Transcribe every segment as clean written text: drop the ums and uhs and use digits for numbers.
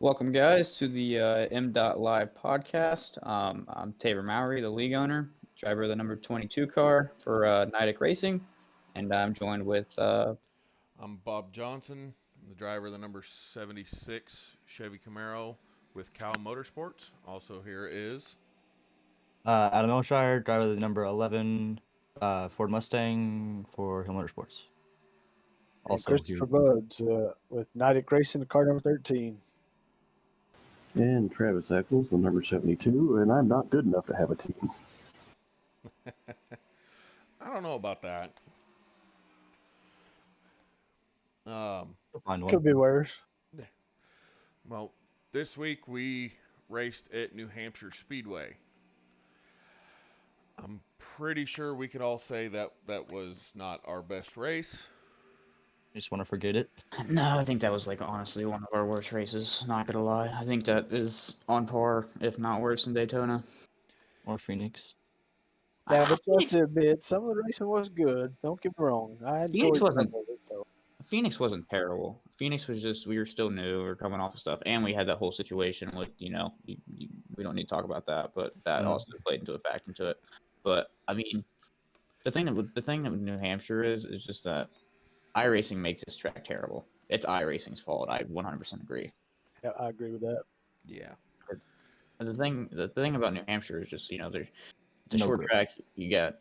Welcome, guys, to the MDOT Live podcast. I'm Tabor Mowry, the league owner, driver of the number 22 car for Nidec Racing, and I'm joined with I'm Bob Johnson, the driver of the number 76 Chevy Camaro with Cal Motorsports. Also here is Adam Elshire, driver of the number 11 Ford Mustang for Hill Motorsports. And Also Christopher here. Buds with Nidec Racing, car number 13. And Travis Eccles, the number 72, and I'm not good enough to have a team. I don't know about that. Find one. Could be worse. Well, this week we raced at New Hampshire Speedway. I'm pretty sure we could all say that was not our best race. I just want to forget it. no, I think that was like honestly one of our worst races. Not gonna lie, I think that is on par, if not worse, than Daytona. Or Phoenix. Yeah, but you have Phoenix, to admit, some of the racing was good. Don't get me wrong. I Phoenix enjoyed some wasn't of it. So Phoenix wasn't terrible. Phoenix was just we were still new, we were coming off of stuff, and we had that whole situation with we don't need to talk about that, but that also played into a fact into it. But I mean, the thing that with New Hampshire is just that iRacing makes this track terrible. It's iRacing's fault. I 100% agree. yeah, I agree with that. Yeah. The thing about New Hampshire is just it's a No short grip. track. You got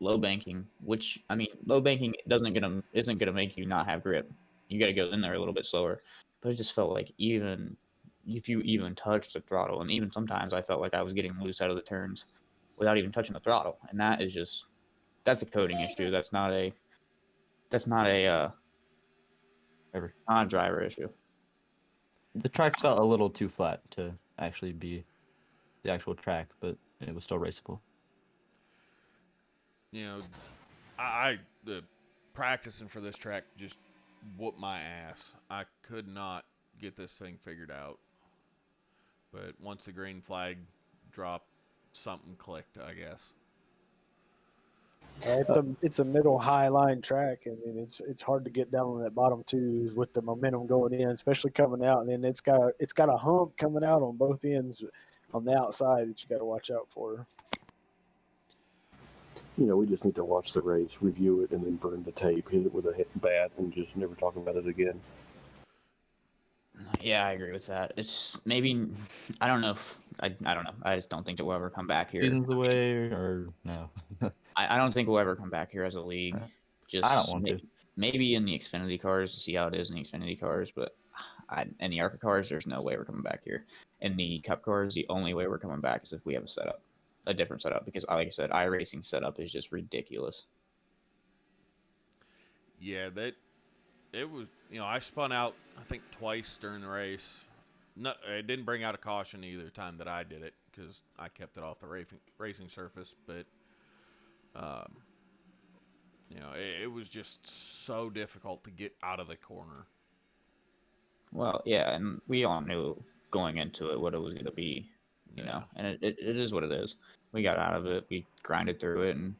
low banking, which I mean, low banking isn't gonna make you not have grip. You got to go in there a little bit slower. But it just felt like even if you even touched the throttle, and even sometimes I felt like I was getting loose out of the turns without even touching the throttle, and that's a coding issue. That's not a Ever. not a driver issue. The track felt a little too flat to actually be the actual track, but it was still raceable. You know, I the practicing for this track just whooped my ass. I could not get this thing figured out. But once the green flag dropped, something clicked, I guess. Yeah, it's a middle high line track. I mean, it's hard to get down on that bottom twos with the momentum going in, especially coming out. And then it's got a hump coming out on both ends on the outside that you got to watch out for. We just need to watch the race, review it, and then burn the tape, hit it with a bat, and just never talk about it again. Yeah, I agree with that. It's maybe I don't know. I don't know. I just don't think that we'll ever come back here. Seasons away or no? I don't think we'll ever come back here as a league. I don't Just want to. maybe in the Xfinity cars to see how it is in the Xfinity cars, but in the Arca cars, there's no way we're coming back here. In the Cup cars, the only way we're coming back is if we have a different setup, because like I said, iRacing setup is just ridiculous. Yeah, that it was. I spun out I think twice during the race. No, it didn't bring out a caution either time that I did it because I kept it off the racing surface. But um, it was just so difficult to get out of the corner. Well, yeah, and we all knew going into it what it was going to be, Yeah. and it is what it is. We got out of it, we grinded through it, and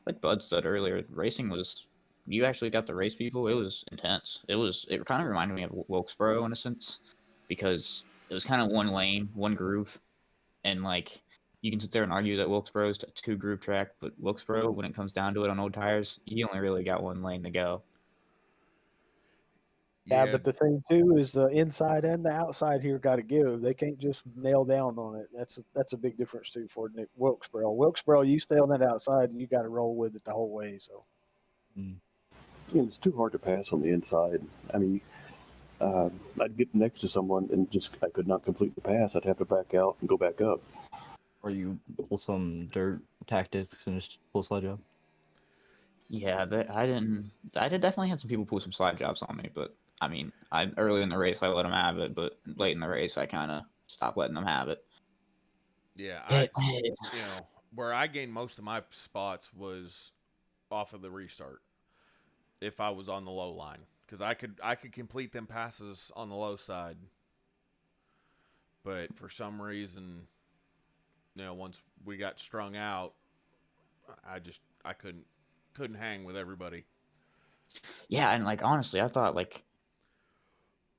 like Bud said earlier, racing was, you actually got to race people. It was intense. It kind of reminded me of Wilkesboro in a sense, because it was kind of one lane, one groove, and like you can sit there and argue that Wilkesboro is a two groove track, but Wilkesboro, when it comes down to it on old tires, you only really got one lane to go. Yeah, Yeah. but the thing too is the inside and the outside here got to give. They can't just nail down on it. That's a big difference too for Wilkesboro. Wilkesboro, you stay on that outside and you got to roll with it the whole way. So It's too hard to pass on the inside. I mean, I'd get next to someone and I could not complete the pass. I'd have to back out and go back up. Or you pull some dirt tactics and just pull slide job. Yeah, I did definitely had some people pull some slide jobs on me, but I mean, I early in the race I let them have it, but late in the race I kind of stopped letting them have it. Yeah. It, Where I gained most of my spots was off of the restart. If I was on the low line, because I could complete them passes on the low side, but for some reason, once we got strung out, I couldn't hang with everybody. yeah, and like honestly, I thought like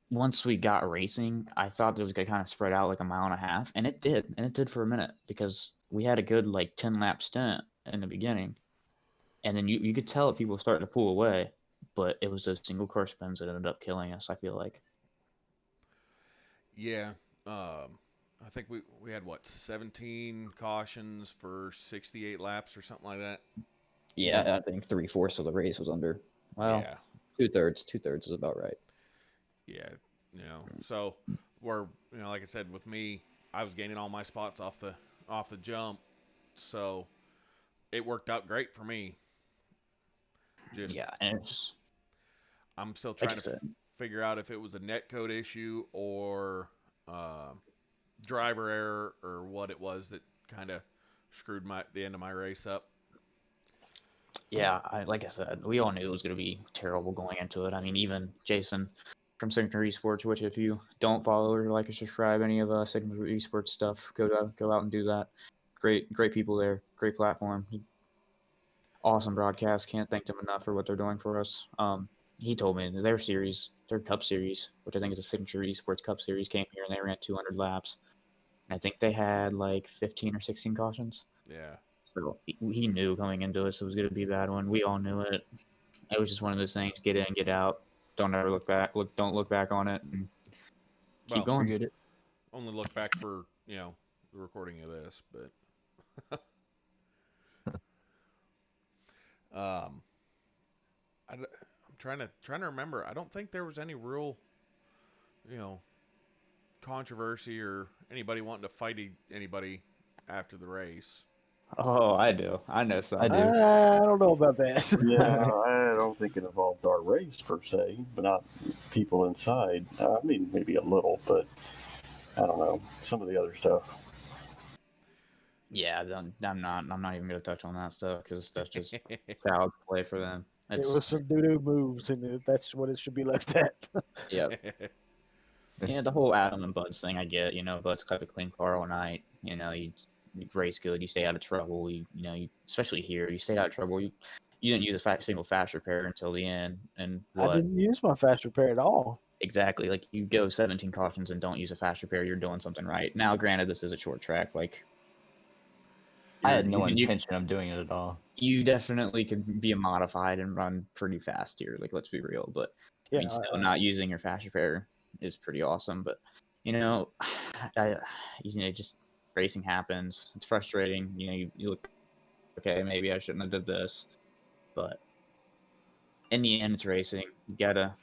once we got racing, I thought it was gonna kind of spread out like a mile and a half, and it did for a minute because we had a good like 10 lap stint in the beginning, and then you could tell that people started to pull away, but it was those single car spins that ended up killing us. I feel like. Yeah. I think we had what 17 cautions for 68 laps or something like that. Yeah, I think 3/4 of the race was under. Well, Yeah. 2/3. 2/3 is about right. Yeah. So we're like I said with me, I was gaining all my spots off the jump, so it worked out great for me. Just Yeah, and it's just I'm still like I trying to said. figure out if it was a net code issue or uh, driver error or what it was that kind of screwed the end of my race up. Yeah, like I said, we all knew it was going to be terrible going into it. I mean, even Jason from Signature Esports, which if you don't follow or like or subscribe any of Signature Esports stuff, go out and do that. Great people there, great platform, awesome broadcast. Can't thank them enough for what they're doing for us. He told me their series, their Cup series, which I think is a Signature Esports Cup series, came here and they ran 200 laps. And I think they had like 15 or 16 cautions. Yeah. So he knew going into this it was going to be a bad one. We all knew it. It was just one of those things: get in, get out. Don't ever look back. Don't look back on it, and keep Well, going. Figured it. only look back for the recording of this, but um, I'm trying to remember. I don't think there was any real you know controversy or anybody wanting to fight anybody after the race. Oh, I do. I know I some. do. I don't know about that. Yeah, I don't think it involved our race per se, but not people inside. I mean, maybe a little, but I don't know. Some of the other stuff. Yeah, I'm not. I'm not even gonna touch on that stuff because that's just child's play for them. It It's was some doo-doo moves, and that's what it should be left at. yeah, yeah. The whole Adam and Buds thing, I get. Bud's kept a clean car all night. You race good. You stay out of trouble. Especially here, you stay out of trouble. You didn't use a single fast repair until the end. And I what didn't use my fast repair at all. exactly? Like you go 17 cautions and don't use a fast repair, you're doing something right. Now, granted, this is a short track. Like I you're had no you intention of doing it at all. you definitely could be modified and run pretty fast here. Like let's be real, but I Yeah, mean, still not using your fast repair is pretty awesome. But you know, I just racing happens. It's frustrating. You look okay. Maybe I shouldn't have did this, but in the end, it's racing. You gotta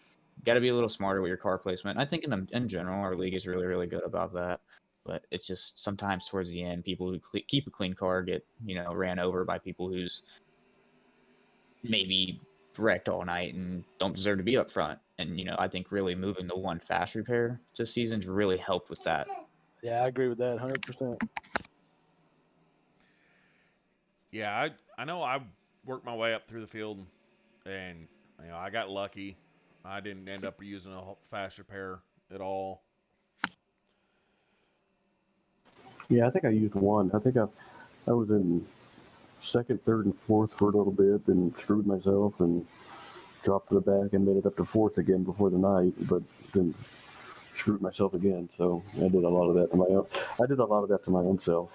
be a little smarter with your car placement. I think in general, our league is really good about that. But it's just sometimes towards the end, people who keep a clean car get ran over by people who's maybe wrecked all night and don't deserve to be up front. And I think really moving the one fast repair to seasons really helped with that. yeah, I agree with that 100%. Yeah, I know I worked my way up through the field, and I got lucky. I didn't end up using a fast repair at all. Yeah, I think I used one. I was in second, third, and fourth for a little bit, then screwed myself and dropped to the back and made it up to fourth again before the night, but then screwed myself again. So I did a lot of that to my own. I did a lot of that to my own self.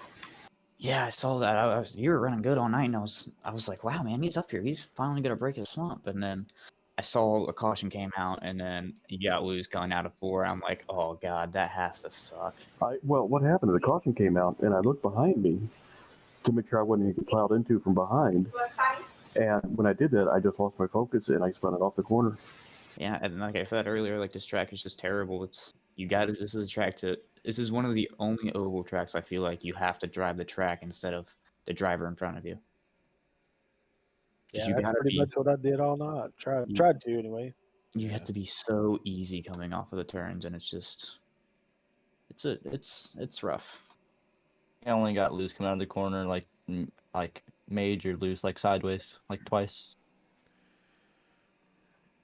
Yeah, I saw that. You were running good all night, and I was like, wow, man, he's up here. He's finally gonna break his slump. And then I saw a caution came out, and then you got loose going out of 4. I'm like, oh god, that has to suck. Well, what happened? The caution came out, and I looked behind me to make sure I wasn't getting plowed into from behind. And when I did that, I just lost my focus and I spun it off the corner. Yeah, and like I said earlier, like this track is just terrible. This is a track this is one of the only oval tracks I feel like you have to drive the track instead of the driver in front of you. Because Yeah, that's pretty much what I did all night. you, Tried to anyway. you have Yeah. to be so easy coming off of the turns, and it's rough. I only got loose coming out of the corner, like major loose, like sideways, like twice.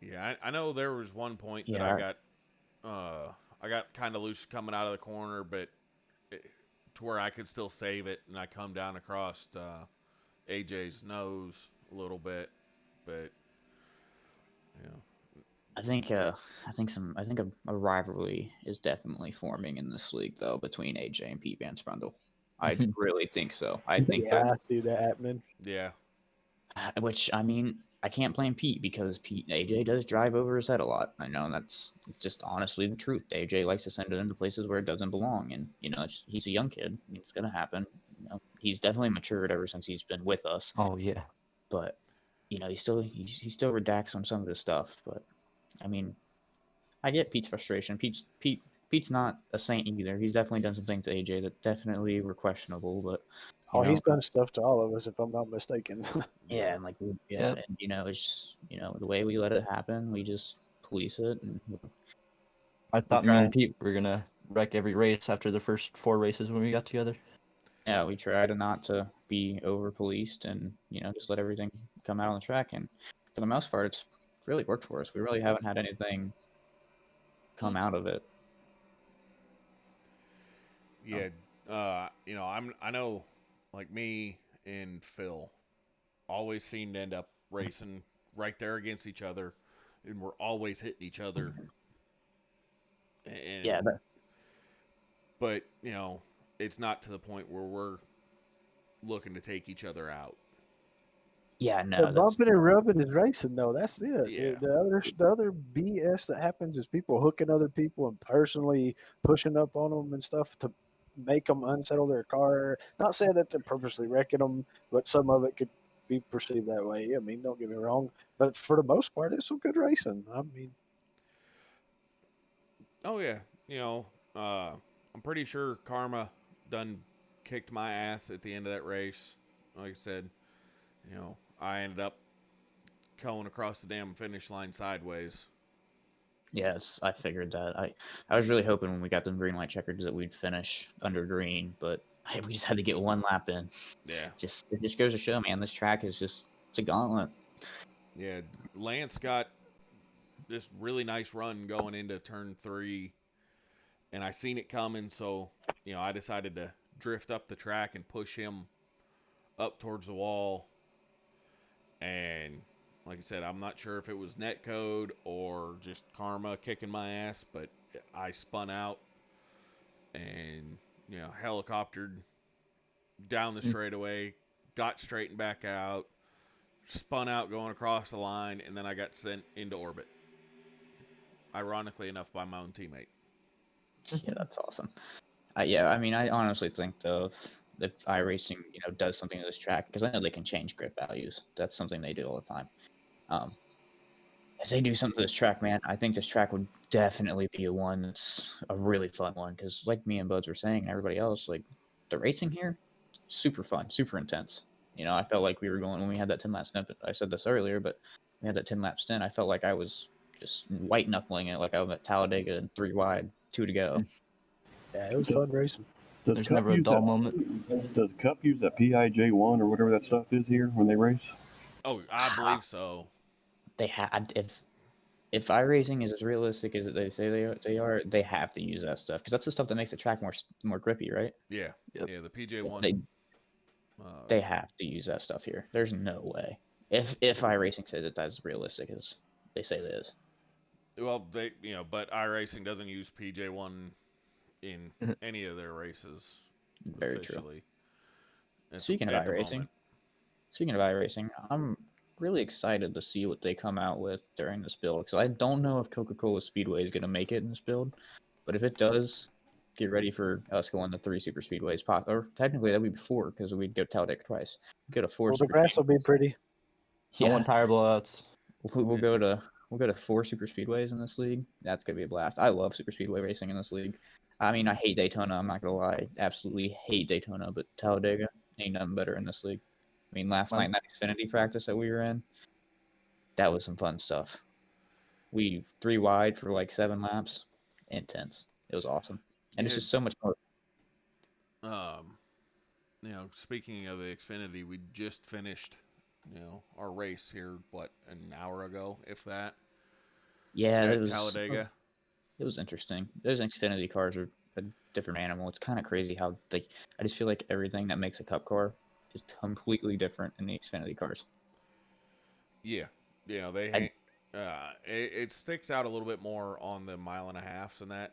Yeah, I know there was one point that Yeah, I got kind of loose coming out of the corner, but to where I could still save it, and I come down across AJ's nose a little bit, but you know I think a rivalry is definitely forming in this league though between AJ and Pete Van Sprundle. I really think so. I think Yeah, I see that happening. Yeah. which I mean, I can't blame Pete because AJ does drive over his head a lot. I know that's just honestly the truth. AJ likes to send it into places where it doesn't belong, and he's a young kid. It's gonna happen. He's definitely matured ever since he's been with us. Oh yeah. But he still redacts on some of his stuff. But I mean, I get Pete's frustration. Pete's not a saint either. He's definitely done some things to AJ that definitely were questionable. But Oh, he's done stuff to all of us, if I'm not mistaken. yeah, and Yep. and it's just, the way we let it happen, we just police it, and I we thought me try. and Pete were gonna wreck every race after the first 4 races when we got together. Yeah, we try to not to be over policed, and just let everything come out on the track. And for the most part, it's really worked for us. We really haven't had anything come out of it. Yeah. I know, like me and Phil always seem to end up racing right there against each other, and we're always hitting each other. And Yeah, but it's not to the point where we're looking to take each other out. yeah, The no, that's bumping and rubbing is racing, though. That's it. Yeah. The other BS that happens is people hooking other people and personally pushing up on them and stuff to make them unsettle their car. Not saying that they're purposely wrecking them, but some of it could be perceived that way. I mean, don't get me wrong, but for the most part, it's some good racing. I mean, Oh yeah. I'm pretty sure Karma done kicked my ass at the end of that race. Like I said, I ended up going across the damn finish line sideways. yes, I figured that. I was really hoping when we got them green light checkers that we'd finish under green, but we just had to get one lap in. Yeah. It just goes to show, man, this track is it's a gauntlet. Yeah. Lance got this really nice run going into turn 3, and I seen it coming, so I decided to drift up the track and push him up towards the wall. And like I said, I'm not sure if it was netcode or just karma kicking my ass, but I spun out and helicoptered down the straightaway, got straightened back out, spun out going across the line, and then I got sent into orbit. Ironically enough, by my own teammate. Yeah, that's awesome. Yeah, I mean, I honestly think though, if iRacing, does something to this track, because I know they can change grip values. That's something they do all the time. If they do something to this track, man, I think this track would definitely be one that's a really fun one. Because like me and Buds were saying, and everybody else, like the racing here, super fun, super intense. I felt like we were going when we had that 10-lap stint. I said this earlier, but we had that 10-lap stint. I felt like I was just white knuckling it, like I was at Talladega and 3 wide, 2 to go. yeah, it was fun racing. Does There's Cup never a use dull that? moment. Does Cup use that PIJ1 or whatever that stuff is here when they race? Oh, I believe so. They had if iRacing is as realistic as they say they have to use that stuff because that's the stuff that makes the track more grippy, right? Yeah. Yep. Yeah, the PJ1. They have to use that stuff here. There's no way. If iRacing says it's as realistic as they say it is. Well, but iRacing doesn't use PJ1 in any of their races Very true. officially. Speaking of iRacing, I'm really excited to see what they come out with during this build because I don't know if Coca-Cola Speedway is going to make it in this build, but if it does, get ready for us going to 3 super speedways. Or technically that'd be 4 because we'd go Talladega twice. We'd go to 4 Well, the super grass will be speedways. pretty. I Yeah, want tire blowouts. we'll go to 4 super speedways in this league. That's gonna be a blast. I love super speedway racing in this league. I mean, I hate Daytona. I'm not gonna lie, absolutely hate Daytona, but Talladega ain't nothing better in this league. I mean, last night in that Xfinity practice that we were in, that was some fun stuff. We 3 wide for like 7 laps, intense. It was awesome, and it's Yeah. just so much more. Speaking of the Xfinity, we just finished, our race here, an hour ago, if that, Yeah, at Talladega. it was interesting. Those Xfinity cars are a different animal. It's kind of crazy how I just feel like everything that makes a Cup car is completely different in the Xfinity cars. Yeah. They I It sticks out a little bit more on the mile and a half and that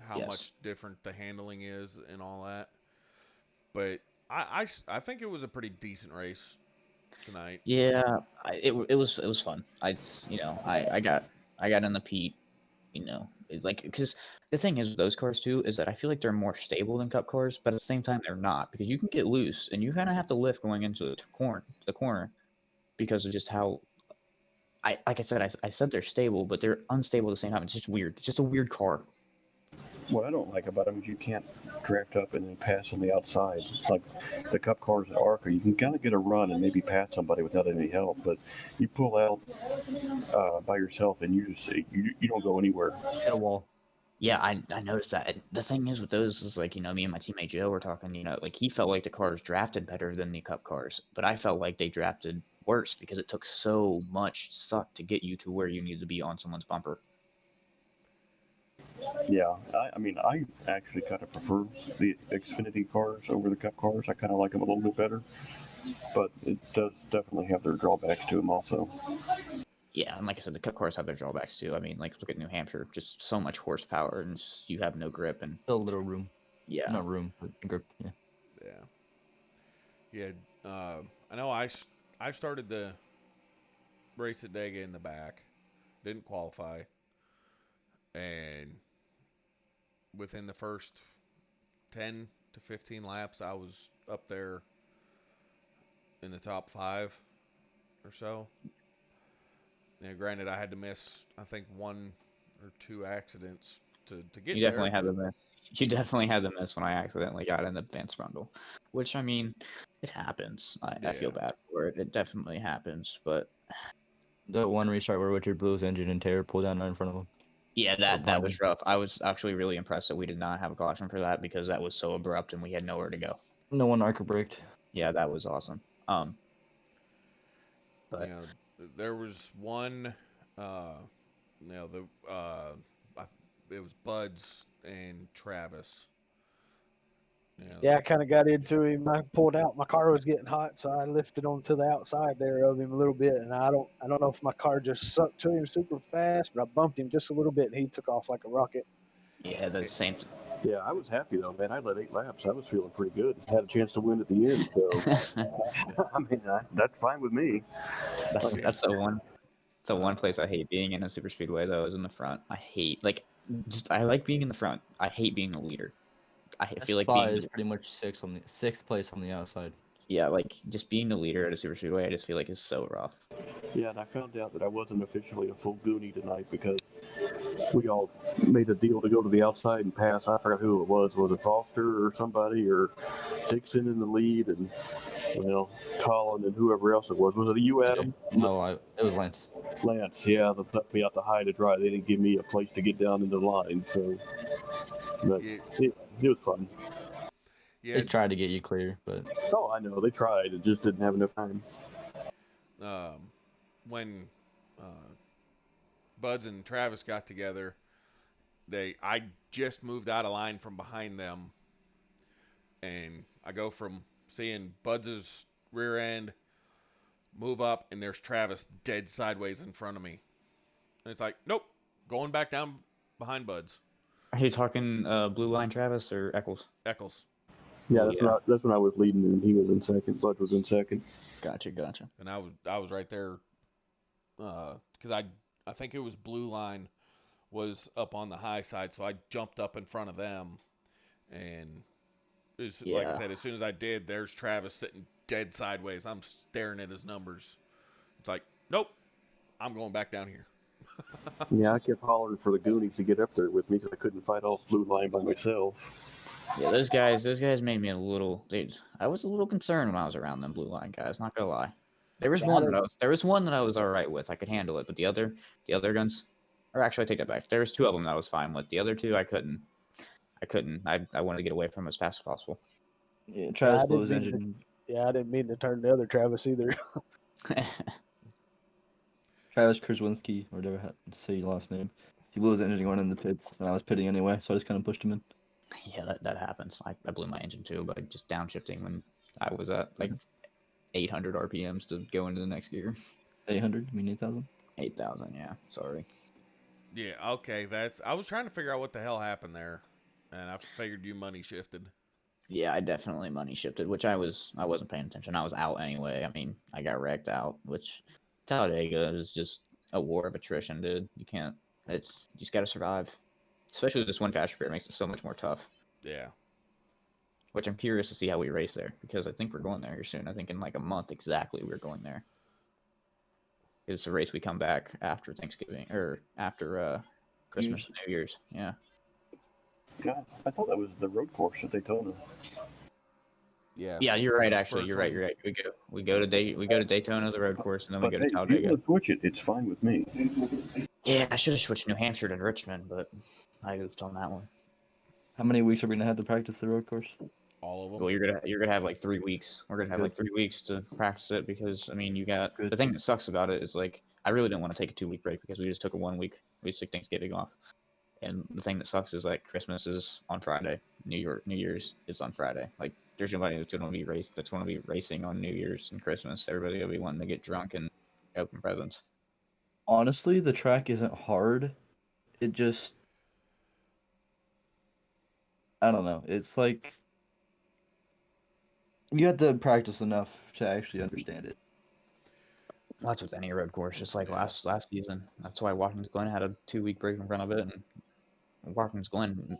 how Yes. much different the handling is and all that. But I think it was a pretty decent race tonight. Yeah, it was fun. I got in the Pete, because the thing is with those cars too is that I feel like they're more stable than Cup cars, but at the same time they're not because you can get loose and you kind of have to lift going into the corner because of just how like I said I said they're stable, but they're unstable at the same time. It's just weird. It's just a weird car. What I don't like about them is you can't draft up and then pass on the outside. Like the Cup cars at Arca, you can kind of get a run and maybe pass somebody without any help, but you pull out by yourself and you don't go anywhere. Hit a wall. Yeah, I noticed that. And the thing is with those is like, me and my teammate Joe were talking, like he felt like the cars drafted better than the Cup cars, but I felt like they drafted worse because it took so much suck to get you to where you needed to be on someone's bumper. Yeah, I mean, I actually kind of prefer the Xfinity cars over the Cup cars. I kind of like them a little bit better, but it does definitely have their drawbacks to them also. Yeah, and like I said, the Cup cars have their drawbacks too. I mean, like look at New Hampshire, just so much horsepower and you have no grip and Still a little room. yeah. Not room, but grip. Yeah. Yeah. I know I started the race at Dega in the back, didn't qualify, and within the first 10 to 15 laps, I was up there in the top 5 or so. Now, granted, I had to miss, I think, 1 or 2 accidents to get You there. definitely had the miss. You definitely had the miss when I accidentally got in the advanced bundle, which I mean, it happens. I feel Yeah. bad for it. It definitely happens, but That one restart where Richard blew his engine and Taylor pulled down right in front of him. yeah, Or that behind was him. rough. I was actually really impressed that we did not have a caution for that because that was so abrupt and we had nowhere to go. No one Arca braked. Yeah, that was awesome. But You know, there was one, you know, it was Buds and Travis. You know, Yeah, I kind of got into him. I pulled out. My car was getting hot, so I lifted onto the outside there of him a little bit. And I don't know if my car just sucked to him super fast, but I bumped him just a little bit, and he took off like a rocket. yeah, the same. Yeah, I was happy though, man. I led 8 laps. I was feeling pretty good. Had a chance to win at the end, so I mean, that's fine with me. That's the one. It's the one place I hate being in a super speedway though is in the front. I like being in the front. I hate being the leader. I That feel like spot being is pretty much sixth place on the outside. yeah, like just being the leader at a super speedway. I just feel like is so rough. Yeah, and I found out that I wasn't officially a full goonie tonight because we all made a deal to go to the outside and pass. I forgot who it was. Was it Foster or somebody or Dixon in the lead and Colin and whoever else it was. Was it you, Adam? No, it was Lance. Lance, yeah, they left me out to high to dry. They didn't give me a place to get down into the line, so but Yeah. it was fun. yeah, They tried to get you clear, but Oh, I know they tried. It just didn't have enough time. when Buds and Travis got together, I just moved out of line from behind them, and I go from seeing Buds's rear end move up, and there's Travis dead sideways in front of me, and it's like, nope, going back down behind Buds. Are you talking Blue Line Travis or Eccles? Eccles. Yeah, Oh, that's when I was leading and he was in second. Bud was in second. Gotcha. And I was right there, because I think it was Blue Line was up on the high side, so I jumped up in front of them, and like I Yeah. said, as soon as I did, there's Travis sitting dead sideways. I'm staring at his numbers. It's like, nope, I'm going back down here. Yeah, I kept hollering for the Goonies to get up there with me because I couldn't fight off Blue Line by myself. Yeah, those guys made me a little. I was a little concerned when I was around them Blue Line guys. Not gonna lie. There was one that I was all right with. I could handle it, but the other guns, or actually I take that back. There was 2 of them that I was fine with. The other 2 I couldn't. I wanted to get away from them as fast as possible. yeah, Travis I blew his didn't mean engine. I didn't mean to turn the other Travis either. Travis Kraswinski, or whatever to say your last name. He blew his engine going in the pits, and I was pitting anyway, so I just kind of pushed him in. Yeah, that happens. I blew my engine too by just downshifting when I was at like 800 RPMs to go into the next gear. 800? You mean 8,000? 8,000. Yeah, sorry. Yeah, okay. I was trying to figure out what the hell happened there, and I figured you money shifted. Yeah, I definitely money shifted, which I wasn't paying attention. I was out anyway. I mean, I got wrecked out, which Talladega is just a war of attrition, dude. You can't. It's you just got to survive. Especially with this one fast period makes it so much more tough. Yeah. Which I'm curious to see how we race there because I think we're going there here soon. I think in like a month exactly we're going there. It's a race we come back after Thanksgiving or after Christmas and New Year's. Yeah. God, I thought that was the road course at Daytona. Yeah. Yeah, you're right. Actually, First you're right. one. You're right. We go to Daytona, the road course, and then we But go to hey, if you Talladega. want to switch it, it's fine with me. Yeah, I should have switched New Hampshire to Richmond, but I goofed on that one. How many weeks are we gonna have to practice the road course? All of them. Well, you're gonna have like 3 weeks. We're gonna have Good. like 3 weeks to practice it because I mean you got Good. the thing that sucks about it is like I really didn't want to take a 2 week break because we just took a 1 week. We just took Thanksgiving off, and the thing that sucks is like Christmas is on Friday, New Year's is on Friday. Like there's nobody that's gonna be racing on New Year's and Christmas. Everybody will be wanting to get drunk and open presents. Honestly, the track isn't hard. It just, I don't know. It's like you have to practice enough to actually understand it. Well, that's with any road course, just like Yeah. last season. That's why Watkins Glen had a 2 week break in front of it, and Watkins Glen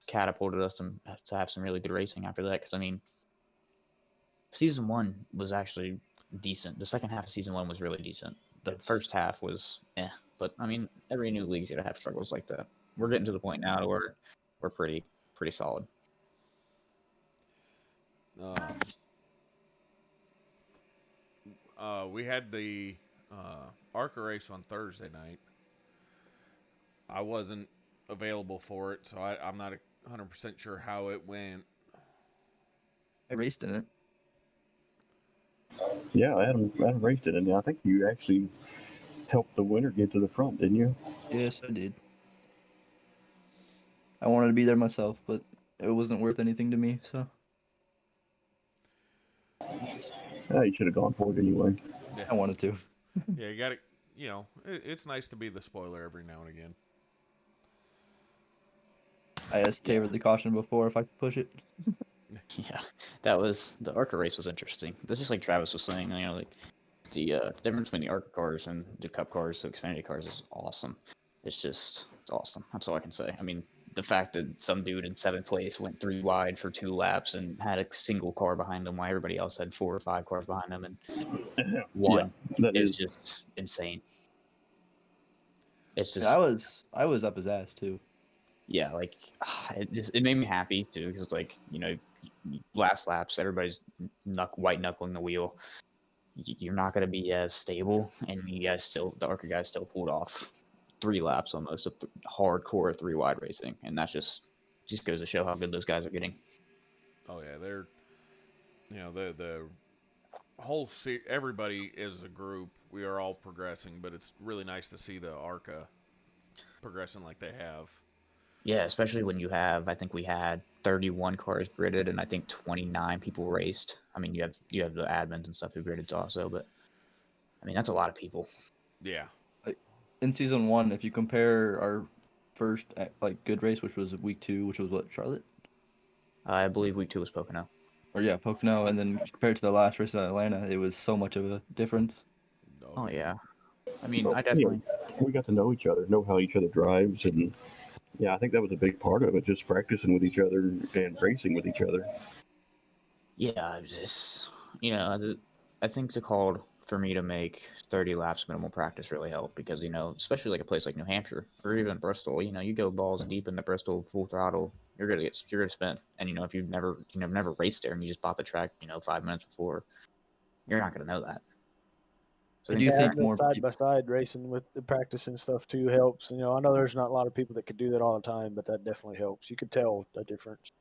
catapulted us to have some really good racing after that. Because I mean, season one was actually decent. The second half of season one was really decent. The first half was but I mean, every new league's gonna have struggles like that. We're getting to the point now where we're pretty solid. We had the Arca race on Thursday night. I wasn't available for it, so I'm not 100% sure how it went. I raced in it. Yeah, Adam raced it, and I think you actually helped the winner get to the front, didn't you? Yes, I did. I wanted to be there myself, but it wasn't worth anything to me, so. You should have gone for it anyway. Yeah. I wanted to. Yeah, you got to, it's nice to be the spoiler every now and again. I asked Taylor the caution before if I could push it. Yeah, that was the Arca race was interesting. This is like Travis was saying, like the difference between the Arca cars and the Cup cars, the Xfinity cars is awesome. It's awesome. That's all I can say. I mean, the fact that some dude in seventh place went 3 wide for 2 laps and had a single car behind him while everybody else had 4 or 5 cars behind them and won is just insane. It's just I was up his ass too. yeah, like it made me happy too because like last laps everybody's white knuckling the wheel. You're not going to be as stable, and the Arca guys still pulled off 3 laps almost of hardcore 3 wide racing, and that's just goes to show how good those guys are getting. Oh yeah, they're, the whole everybody as a group, we are all progressing, but it's really nice to see the Arca progressing like they have. Yeah, especially when you have, I think we had 31 cars gridded, and I think 29 people raced. I mean, you have the admins and stuff who gridded also, but I mean that's a lot of people. Yeah. In season 1, if you compare our first good race, which was week 2, which was what, Charlotte? I believe week 2 was Pocono. Or yeah, Pocono, and then compared to the last race in Atlanta, it was so much of a difference. Oh yeah, I mean I definitely. We got to know each other, know how each other drives, and yeah, I think that was a big part of it, just practicing with each other and racing with each other. Yeah, just I think the call for me to make 30 laps minimal practice really helped because especially like a place like New Hampshire or even Bristol, you go balls deep into Bristol full throttle, you're gonna spin, and if you've never raced there and you just bought the track 5 minutes before, you're not gonna know that. So I do think having more side people. by side racing with the practice and stuff too helps. I know there's not a lot of people that could do that all the time, but that definitely helps. You could tell the difference.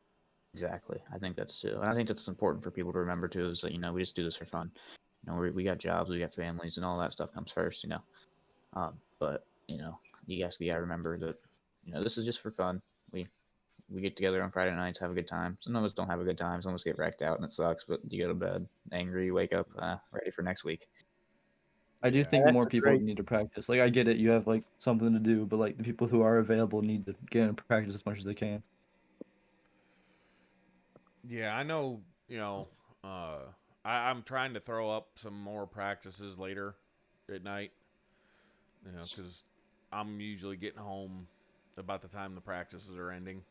Exactly, I think that's too, and I think that's important for people to remember too. Is that we just do this for fun. We got jobs, we got families, and all that stuff comes first. But you guys gotta remember that this is just for fun. We get together on Friday nights, have a good time. Some of us don't have a good time. Some of us get wrecked out, and it sucks. But you go to bed angry, you wake up ready for next week. I do Yeah. think That's more a people great- need to practice. Like I get it, you have like something to do, but like the people who are available need to get in practice as much as they can. Yeah, I know, uh, I'm trying to throw up some more practices later at night, because I'm usually getting home about the time the practices are ending.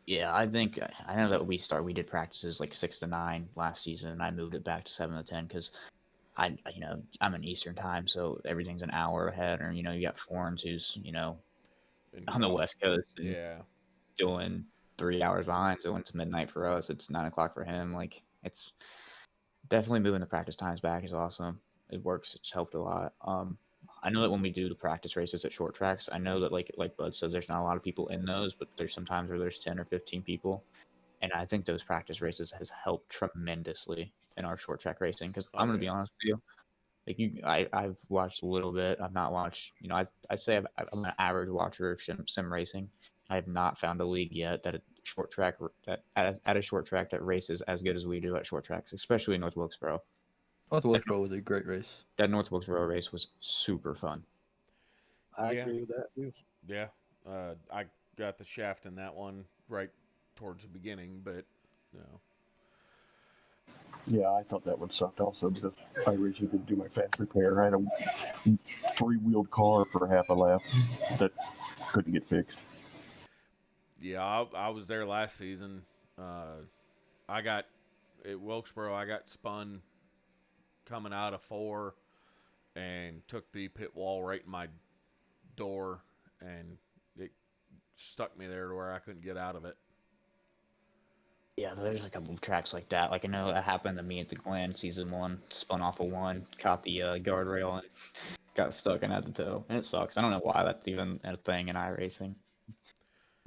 Yeah, I think I know that we did practices like 6 to 9 last season, and I moved it back to 7 to 10 because I'm in Eastern time, so everything's an hour ahead, or you got foreigners who's And on the West Coast and yeah, doing 3 hours behind, so when it's midnight for us, it's 9 o'clock for him. Like it's definitely moving the practice times back is awesome. It works. It's helped a lot. I know that when we do the practice races at short tracks, I know that like Bud says, there's not a lot of people in those, but there's sometimes where there's 10 or 15 people, and I think those practice races has helped tremendously in our short track racing. Because oh I'm gonna be yeah, honest with you, I've watched a little bit. I've not watched. I'd say I'm an average watcher of sim racing. I have not found a league yet that a short track that at a short track that races as good as we do at short tracks, especially in North Wilkesboro. North Wilkesboro was a great race. That North Wilkesboro race was super fun. I yeah, agree with that too. yeah. I got the shaft in that one right towards the beginning, but you know, Yeah, I thought that one sucked also because I originally didn't do my fast repair. I had a three-wheeled car for half a lap that couldn't get fixed. yeah, I was there last season. Uh, I got at Wilkesboro. I got spun coming out of 4 and took the pit wall right in my door, and it stuck me there to where I couldn't get out of it. Yeah, there's a couple of tracks like that. Like I know that happened to me at the Glen season 1. Spun off of 1, caught the guardrail and got stuck and had to tow. And it sucks. I don't know why that's even a thing in iRacing.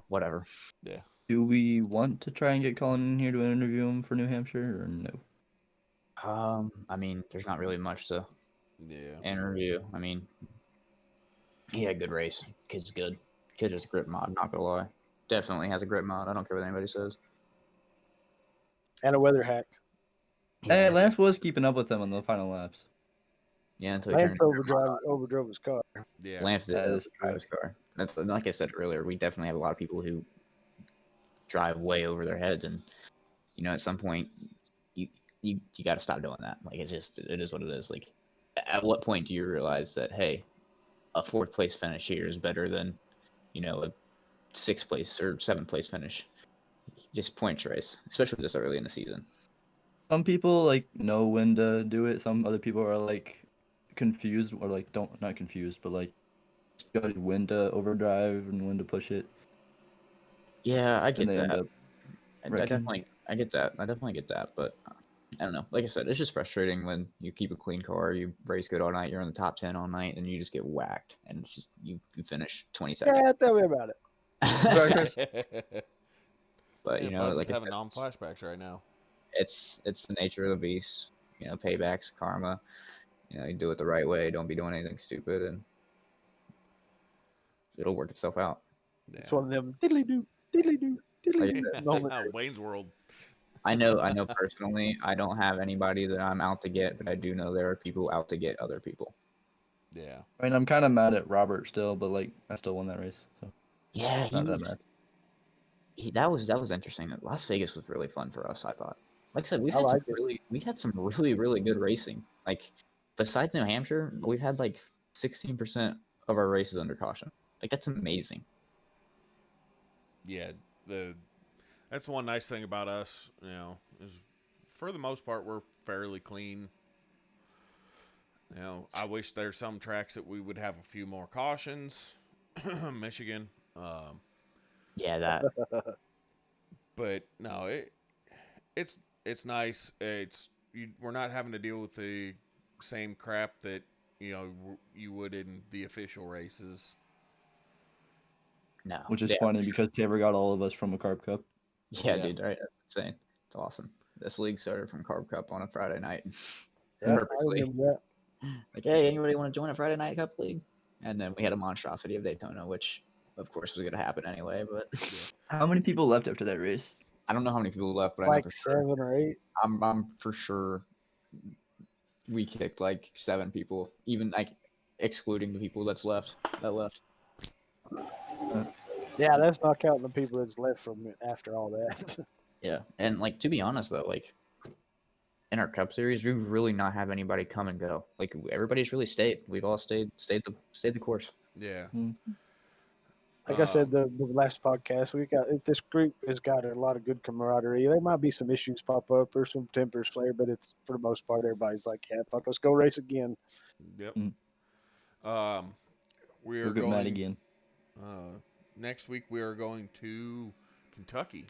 Whatever. Yeah, Do we want to try and get Colin in here to interview him for New Hampshire or no? I mean, there's not really much to yeah, interview. I mean, he had a good race. Kid's good. Kid has a grip mod, not gonna lie. Definitely has a grip mod. I don't care what anybody says. And a weather hack. Hey, Yeah, Lance was keeping up with them on the final laps. yeah, until he Lance turned overdrove his car. yeah. Lance did That is drive true. his car. That's like I said earlier. We definitely have a lot of people who drive way over their heads, and at some point, you you got to stop doing that. Like it is what it is. Like, at what point do you realize that hey, a 4th place finish here is better than a 6th place or 7th place finish? Just points race, especially this early in the season. Some people like know when to do it. Some other people are like confused or like don't not confused, but like judge when to overdrive and when to push it, Yeah, I and get they end that. up I wrecking. get that. I definitely get that. But I don't know. Like I said, it's just frustrating when you keep a clean car, you race good all night, you're in the top 10 all night, and you just get whacked, and it's just you finish 22nd. Yeah, tell me about it. Right, Chris? But Yeah, Bud's like I having said, non-flashbacks right now. it's the nature of the beast. Paybacks, karma. You do it the right way. Don't be doing anything stupid, and it'll work itself out. It's Yeah. one of them diddly doo, diddly doo, Like diddly I doo said, moments. Wayne's World. I know personally, I don't have anybody that I'm out to get, but I do know there are people out to get other people. Yeah. I mean, I'm kind of mad at Robert still, but like I still won that race, so Yeah, not that bad. that was interesting. Las Vegas was really fun for us, I thought. Like I said, I like it. we had some really really good racing. Like besides New Hampshire, we've had like 16% of our races under caution. Like that's amazing. Yeah. That's one nice thing about us, is for the most part we're fairly clean. I wish there's some tracks that we would have a few more cautions. Michigan. Yeah, that But no, it's it's nice. We're not having to deal with the same crap that you would in the official races. no. Which is Yeah, funny because Taylor got all of us from a carb cup. yeah, Yeah. dude, right? That's insane. It's awesome. This league started from Carb Cup on a Friday night. Yeah, I Purposely. remember that. Like, hey, anybody want to join a Friday night cup league? And then we had a monstrosity of Daytona, which of course was going to happen anyway. But How many people left after that race? I don't know how many people left, but I know Like for sure. 7 or 8. I'm for sure we kicked like 7 people, even like excluding the people that left. Yeah, that's not counting the people that's left from it after all that. Yeah, and like to be honest though, like in our Cup Series, we really not have anybody come and go. Like everybody's really stayed. We've all stayed the course. Yeah. Like I said, the last podcast, this group has got a lot of good camaraderie. There might be some issues pop up or some tempers flare, but it's for the most part, everybody's like, yeah, fuck, let's go race again. Yep. Mm. We are We'll get mad going again. next week. We are going to Kentucky.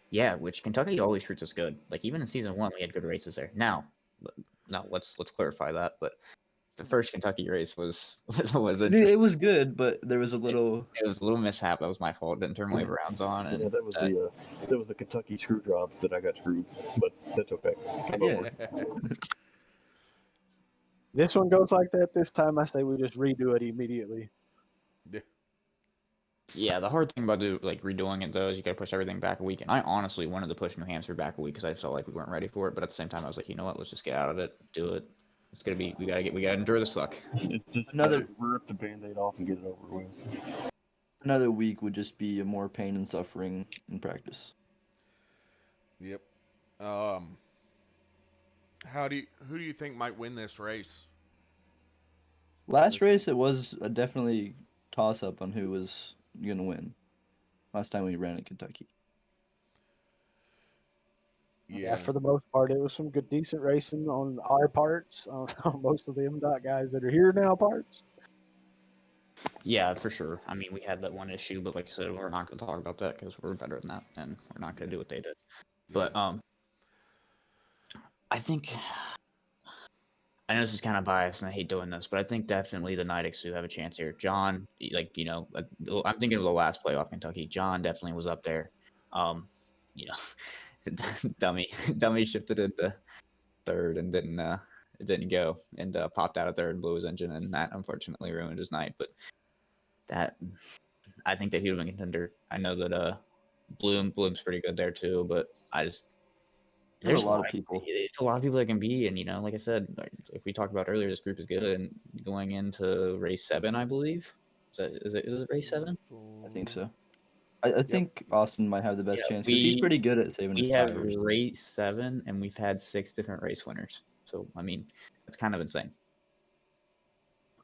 Yeah, which Kentucky always treats us good. Like even in season 1, we had good races there. Now, let's clarify that. But the first Kentucky race was interesting. It was good, but there was a little. It was a little mishap. That was my fault. Didn't turn wave rounds on, and Yeah, that was the Kentucky screw job that I got screwed, but that's okay. I'm Yeah. over it. This one goes like that. This time, I say we just redo it immediately. yeah. The hard thing about redoing it though is you got to push everything back a week. And I honestly wanted to push New Hampshire back a week because I felt like we weren't ready for it. But at the same time, I was like, you know what? Let's just get out of it. Do it. It's gonna be. We gotta endure the suck. It's just Another- rip the Band-Aid off and get it over with. Another week would just be more pain and suffering in practice. Yep. Who do you think might win this race? Last race, it was a definitely toss up on who was gonna win. Last time we ran in Kentucky. Yeah, for the most part, it was some good, decent racing on our parts, on most of the MDOT guys that are here now parts. Yeah, for sure. I mean, we had that one issue, but like I said, we're not gonna talk about that because we're better than that, and we're not gonna do what they did. But I think I know this is kind of biased, and I hate doing this, but I think definitely the Knights do have a chance here. John, I'm thinking of the last playoff Kentucky. John definitely was up there. You know, dummy shifted into third and didn't go and popped out of third and blew his engine, and that unfortunately ruined his night. But that I think that he would have been a contender. I know that Bloom's pretty good there too, but there's a lot of people. It's a lot of people that can be, and like I said, like we talked about earlier, this group is good. And going into race 7, I believe, is it race 7? I think so. I think Austin might have the best chance because he's pretty good at saving his We have tires. race 7, and we've had 6 different race winners. So I mean, that's kind of insane.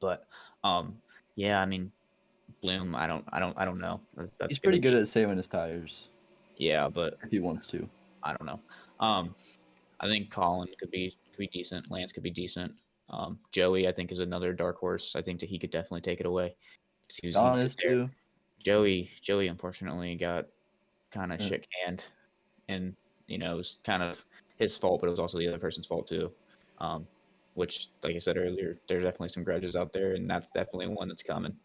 But yeah, I mean, Bloom, I don't know. That's He's pretty good at saving his tires. Yeah, but if he wants to. I don't know. I think Colin could be decent. Lance could be decent. Joey, I think, is another dark horse. I think that he could definitely take it away. He's Don is too. Joey, unfortunately, got kind of shit canned, and it was kind of his fault, but it was also the other person's fault too. Which, like I said earlier, there's definitely some grudges out there, and that's definitely one that's coming.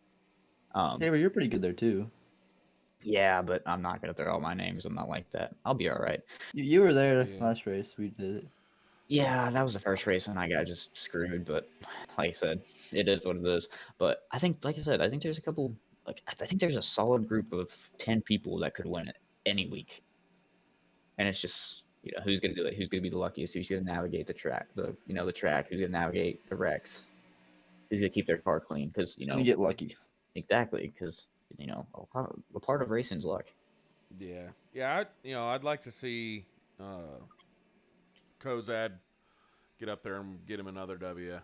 Hey, but you're pretty good there too. Yeah, but I'm not gonna throw out my names. I'm not like that. I'll be all right. You were there last race. We did it. Yeah, that was the first race, and I got just screwed. But like I said, it is what it is. But I think, like I said, I think there's a couple. I think there's a solid group of 10 people that could win it any week. And it's just who's gonna do it? Who's gonna be the luckiest? Who's gonna navigate the track? The track. Who's gonna navigate the wrecks? Who's gonna keep their car clean? Because You get lucky. Exactly, because a part of racing's luck. Yeah. I'd like to see Kozad get up there and get him another W.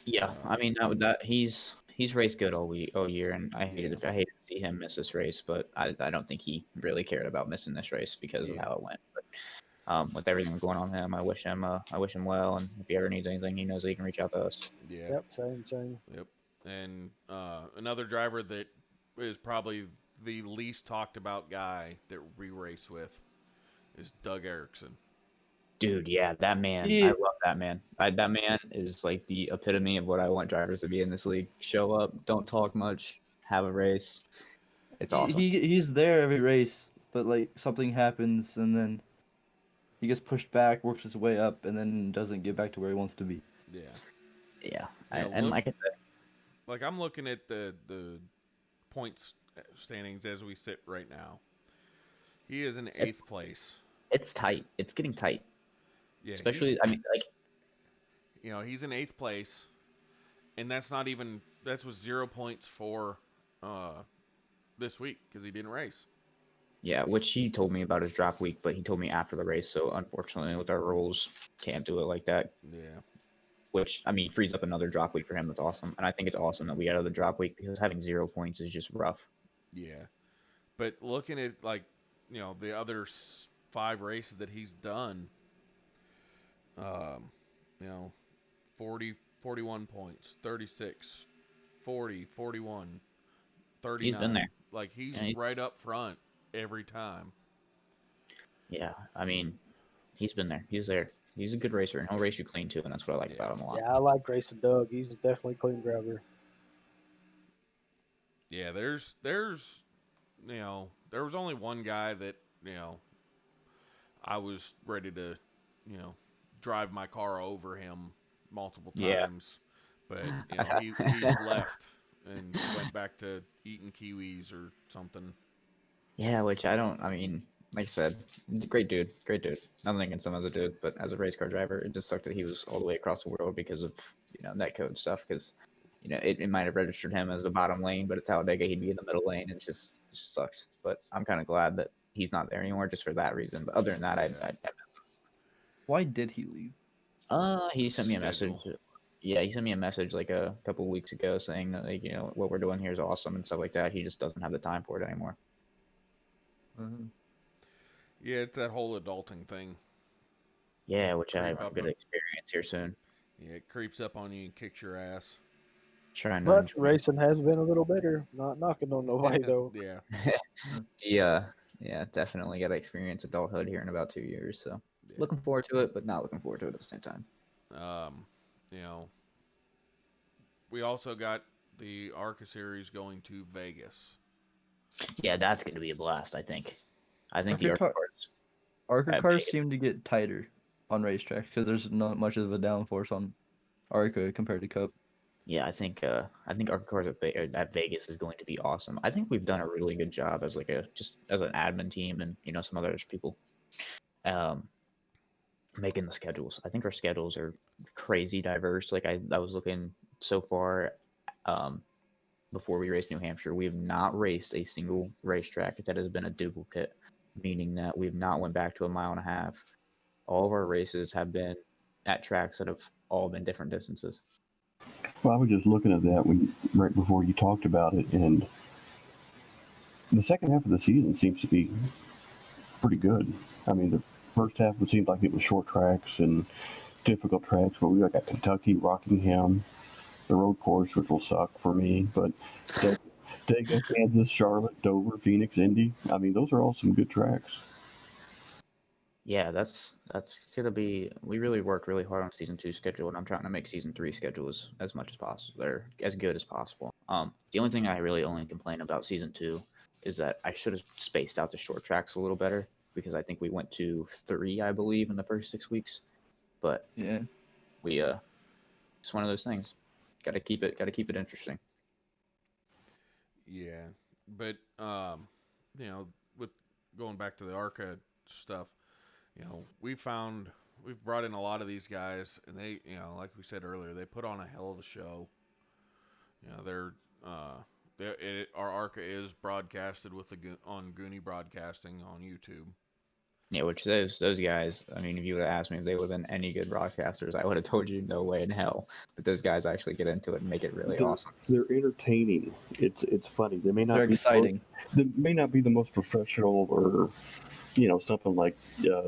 Yeah, I mean he's raced good all year, and I hated to see him miss this race, but I don't think he really cared about missing this race because of how it went. But with everything going on with him, I wish him well, and if he ever needs anything, he knows that he can reach out to us. Yeah. Yep. Same. Yep. And another driver that is probably the least talked about guy that we race with is Doug Erickson. Dude, yeah, that man. I love that man. That man is like the epitome of what I want drivers to be in this league. Show up, don't talk much, have a race. It's awesome. He's there every race, but like something happens and then he gets pushed back, works his way up, and then doesn't get back to where he wants to be. Yeah. And like I said, like I'm looking at the points standings as we sit right now. He is in 8th place. It's tight. It's getting tight. Yeah. Especially, I mean, like he's in 8th place, and that's with 0 points for this week because he didn't race. Yeah, which he told me about his drop week, but he told me after the race. So unfortunately, with our rules, can't do it like that. Yeah. Which I mean, frees up another drop week for him. That's awesome, and I think it's awesome that we added the drop week because having 0 points is just rough. Yeah. But looking at the other 5 races that he's done, you know, 40, 41 points, 36, 40, 41, He's been 39. there. Like he's Yeah, right up front every time. yeah, I mean, he's been there. He's there. He's a good racer, and he'll race you clean too, and that's what I like Yeah. about him a lot. Yeah, I like racing Doug. He's definitely a clean driver. Yeah, there's there was only one guy that, I was ready to, drive my car over him multiple Yeah, times, but he's left and went back to eating kiwis or something. yeah, which I don't. I mean, like I said, great dude, great dude. Nothing against him as a dude, but as a race car driver, it just sucked that he was all the way across the world because of netcode stuff. Because it might have registered him as the bottom lane, but at Talladega he'd be in the middle lane. It just sucks. But I'm kind of glad that he's not there anymore, just for that reason. But other than that, I Why did he leave? he sent me a message. Schedule. Yeah, he sent me a message like a couple of weeks ago saying that what we're doing here is awesome and stuff like that. He just doesn't have the time for it anymore. Yeah, it's that whole adulting thing. Yeah, which I'm Creep up gonna on, experience here soon. yeah, it creeps up on you and kicks your ass. Trying to But enjoy. racing has been a little better. Not knocking on nobody though. Yeah, Yeah, definitely got to experience adulthood here in about 2 years. So yeah. looking forward to it, but not looking forward to it at the same time. Um, you know, we also got the Arca series going to Vegas. Yeah, that's going to be a blast. I think the Arca, Arca cars Arca at cars Vegas. seem to get tighter on racetracks because there's not much of a downforce on Arca compared to Cup. Yeah, I think Arca cars at Vegas is going to be awesome. I think we've done a really good job as just as an admin team and some other people, um, making the schedules. I think our schedules are crazy diverse. Like I was looking so far, um, before we raced New Hampshire, we have not raced a single racetrack that has been a duplicate, meaning that we've not went back to a mile and a half. All of our races have been at tracks that have all been different distances. Well, I was just looking at that right before you talked about it, and the second half of the season seems to be pretty good. I mean, the first half it seemed like it was short tracks and difficult tracks, but we got Kentucky, Rockingham, the road course, which will suck for me, but Daytona, Kansas, Charlotte, Dover, Phoenix, Indy. I mean, those are all some good tracks. Yeah, that's gonna be. We really worked really hard on season 2 schedule, and I'm trying to make season 3 schedule as much as possible, or as good as possible. The only thing I really only complain about season 2 is that I should have spaced out the short tracks a little better, because I think we went to 3, I believe, in the first 6 weeks. But Yeah. we it's one of those things. Got to keep it interesting. Yeah, but with going back to the Arca stuff, we've brought in a lot of these guys, and they, like we said earlier, they put on a hell of a show. Our Arca is broadcasted on Goonie Broadcasting on YouTube. Yeah, which those guys, I mean, if you would have asked me if they would have been any good broadcasters, I would have told you no way in hell. But those guys actually get into it and make it really awesome. They're entertaining. It's funny. They may not They're be exciting. They may not be the most professional or something like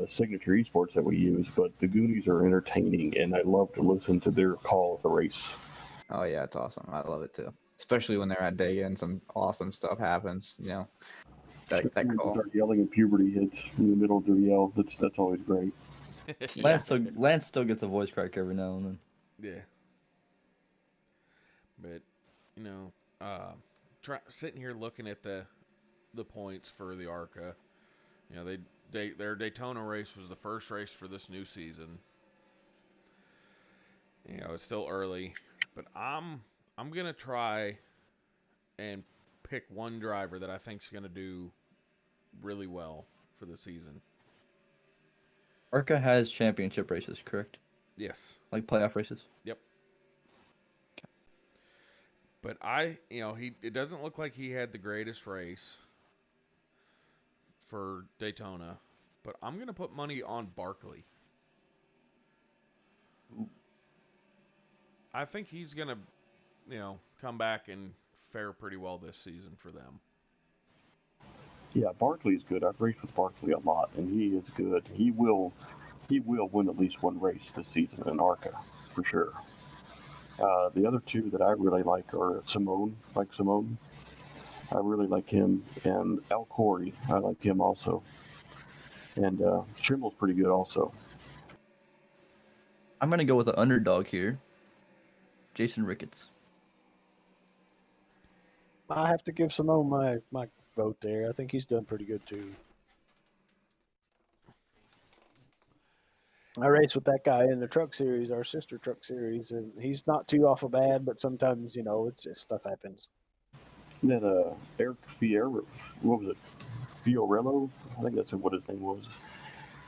Signature Esports that we use, but the Goonies are entertaining, and I love to listen to their call of the race. Oh yeah, it's awesome. I love it too, especially when they're at Dega and some awesome stuff happens. That call. Start yelling and puberty hits in the middle of the yell. That's always great. Yeah. Lance still gets a voice crack every now and then. Yeah. But sitting here looking at the points for the Arca, their Daytona race was the first race for this new season. It's still early, but I'm gonna try and pick one driver that I think's gonna do really well for the season. Arca has championship races, correct? Yes. Like playoff races? Yep. Okay. But it doesn't look like he had the greatest race for Daytona, but I'm going to put money on Barkley. Ooh. I think he's going to, come back and fare pretty well this season for them. Yeah, Barkley's good. I've raced with Barkley a lot, and he is good. He will win at least one race this season in Arca, for sure. The other two that I really like are Simone. I really like him, and Al Corey. I like him also, and Schimmel's pretty good also. I'm gonna go with the underdog here, Jason Ricketts. I have to give Simone my vote there. I think he's done pretty good too. I raced with that guy in the truck series, our sister truck series, and he's not too awful bad, but sometimes, it's just stuff happens. That Eric Fierro, what was it? Fiorello? I think that's what his name was.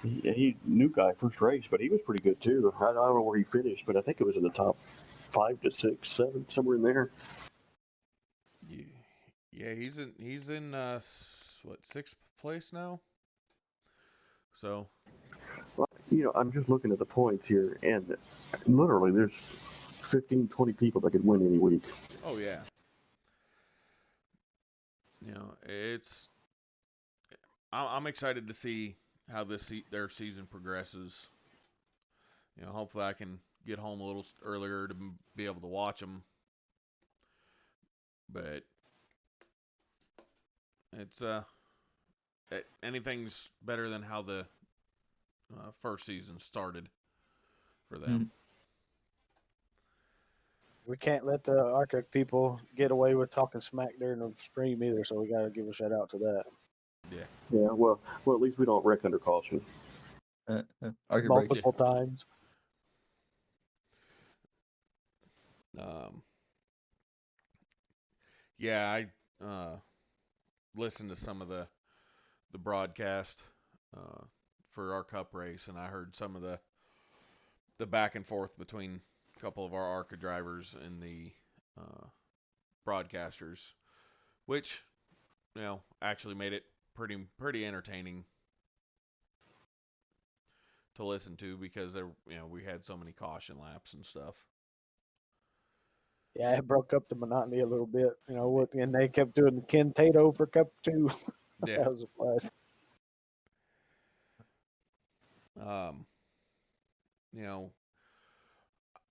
He new guy first race, but he was pretty good too. I don't know where he finished, but I think it was in the top 5 to 6, 7, somewhere in there. Yeah, he's in what, 6th place now? So, Well, I'm just looking at the points here, and literally there's 15, 20 people that could win any week. oh yeah. I'm excited to see how their season progresses. Hopefully I can get home a little earlier to be able to watch them. But it's anything's better than how the first season started for them. We can't let the Arca people get away with talking smack during the stream either, so we got to give a shout out to that. Yeah. Yeah, well, at least we don't wreck under caution. Arca break. Multiple times. Yeah, I listened to some of the broadcast for our cup race, and I heard some of the back and forth between a couple of our Arca drivers and the broadcasters, which actually made it pretty entertaining to listen to because we had so many caution laps and stuff. Yeah, it broke up the monotony a little bit, and they kept doing the Ken Tato for Cup 2. Yeah. That was a blast.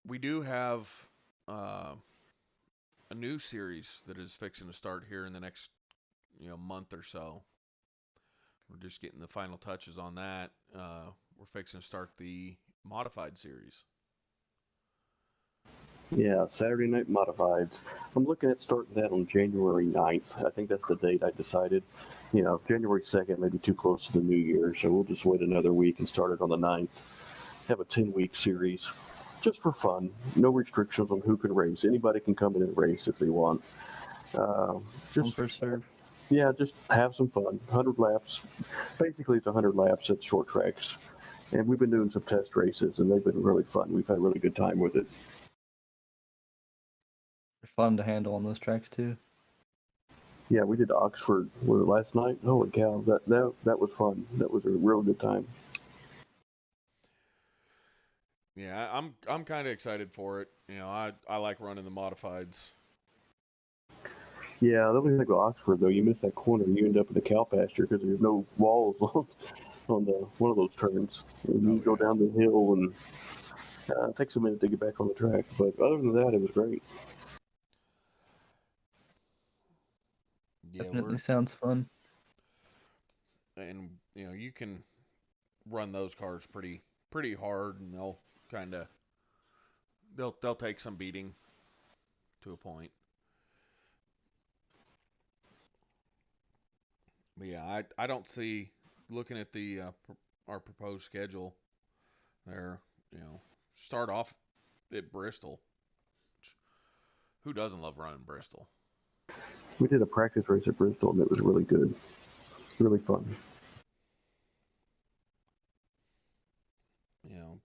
We do have a new series that is fixing to start here in the next month or so. We're just getting the final touches on that. We're fixing to start the modified series. Yeah, Saturday Night Modifieds. I'm looking at starting that on January 9th. I think that's the date I decided. January 2nd may be too close to the new year, so we'll just wait another week and start it on the 9th. Have a 10-week series just for fun. No restrictions on who can race. Anybody can come in and race if they want. Just first serve. Yeah, just have some fun. 100 laps. Basically, it's 100 laps at short tracks. And we've been doing some test races, and they've been really fun. We've had a really good time with it. They're fun to handle on those tracks too. Yeah, we did Oxford last night. Holy cow, that was fun. That was a real good time. Yeah, I'm kind of excited for it. I like running the modifieds. Yeah, the only thing about Oxford though, you miss that corner, and you end up in the cow pasture because there's no walls on the one of those turns. And you go down the hill, and it takes a minute to get back on the track. But other than that, it was great. Yeah, Definitely sounds fun. And you can run those cars pretty hard, and they'll take some beating to a point. But yeah, I don't see, looking at the our proposed schedule there, start off at Bristol. Who doesn't love running Bristol? We did a practice race at Bristol, and it was really good, really fun.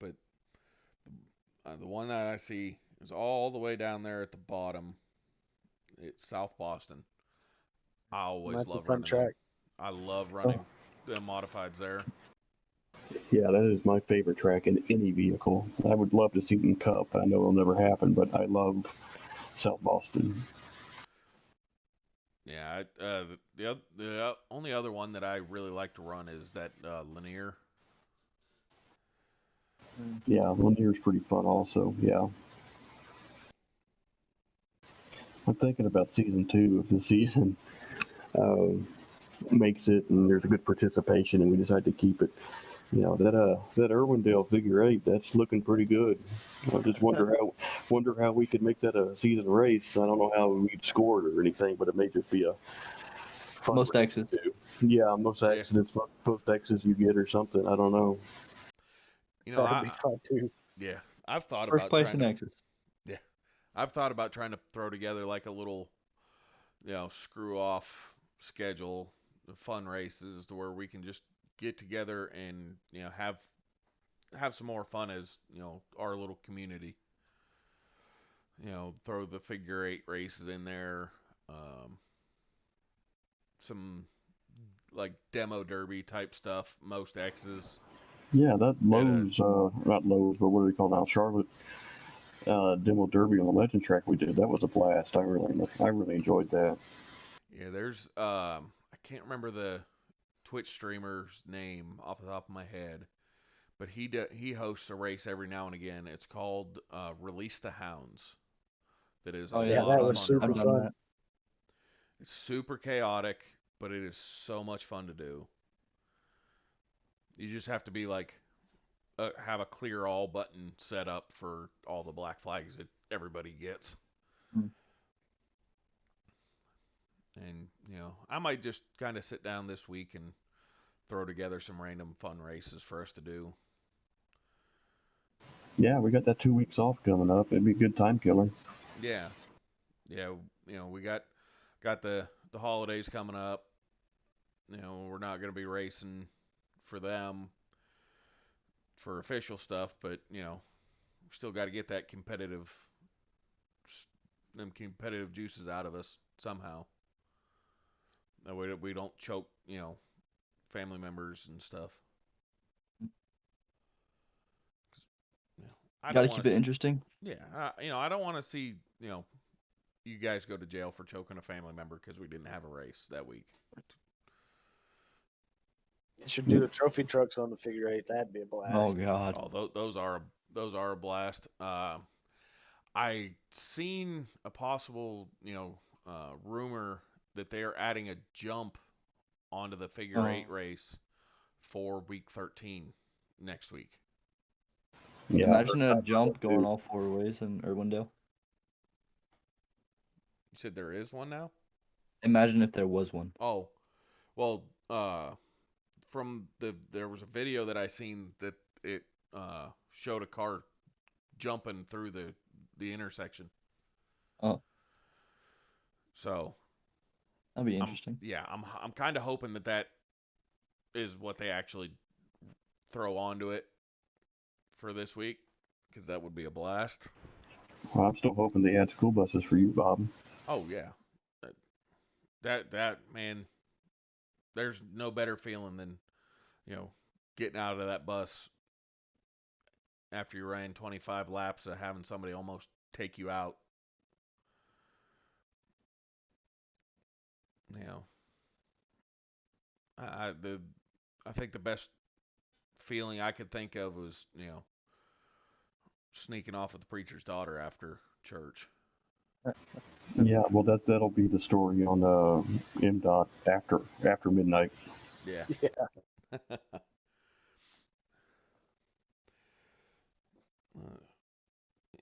But The one that I see is all the way down there at the bottom. It's South Boston. I always That's a love fun running them. track. I love running the modifieds there. Yeah, that is my favorite track in any vehicle. I would love to see it in Cup. I know it'll never happen, but I love South Boston. Yeah, the only other one that I really like to run is that Lanier. Yeah, Lanier's pretty fun also. Yeah. I'm thinking about season 2 if the season uh, makes it and there's a good participation and we decide to keep it. You know that Irwindale figure 8 that's looking pretty good. I just wonder how we could make that a season race. I don't know how we'd score it or anything, but it may just be a fun Most race exits. to do. Yeah, most accidents, most X's you get or something. I don't know. You know, That'd be fun too. yeah, I've thought First about place trying in to. exits. Yeah, I've thought about trying to throw together like a little, screw off schedule, fun races to where we can just get together and have some more fun as our little community. Throw the figure 8 races in there, some like demo derby type stuff, most X's. Yeah, that At Lowe's, not Lowe's, but what do they call now? Charlotte demo derby on the legend track we did. That was a blast. I really enjoyed that. Yeah, there's I can't remember the Twitch streamer's name off the top of my head, but he hosts a race every now and again. It's called Release the Hounds. That is a Oh Yeah, yeah, lot that of was fun. fun to super I've run. done fun. that. It's super chaotic, but it is so much fun to do. You just have to be like have a clear all button set up for all the black flags that everybody gets. Mm. And I might just kind of sit down this week and throw together some random fun races for us to do. Yeah, we got that 2 weeks off coming up. It'd be a good time killer. Yeah, yeah. We got the holidays coming up. We're not going to be racing for them for official stuff, but we still got to get that them competitive juices out of us somehow. That way we don't choke, family members and stuff. 'Cause, I Got don't to want keep it to. interesting. Yeah, I don't want to see you guys go to jail for choking a family member because we didn't have a race that week. You should do the trophy trucks on the figure 8. That'd be a Oh blast. God. Oh, those are a blast. I seen a possible rumor that they are adding a jump onto the figure 8 race for week 13 next week. Yeah, Imagine a I've heard jump that going too. all 4 ways in Irwindale. You said there is one now? Imagine if there was one. Oh, well, there was a video that I seen that it showed a car jumping through the intersection. Oh, So that'd be interesting. I'm kind of hoping that is what they actually throw onto it for this week, because that would be a blast. Well, I'm still hoping they add school buses for you, Bob. Oh yeah, that man, there's no better feeling than getting out of that bus after you ran 25 laps of having somebody almost take you out. You know, I think the best feeling I could think of was sneaking off with the preacher's daughter after church. Yeah, well that'll be the story on MDOT after midnight. Yeah. Yeah.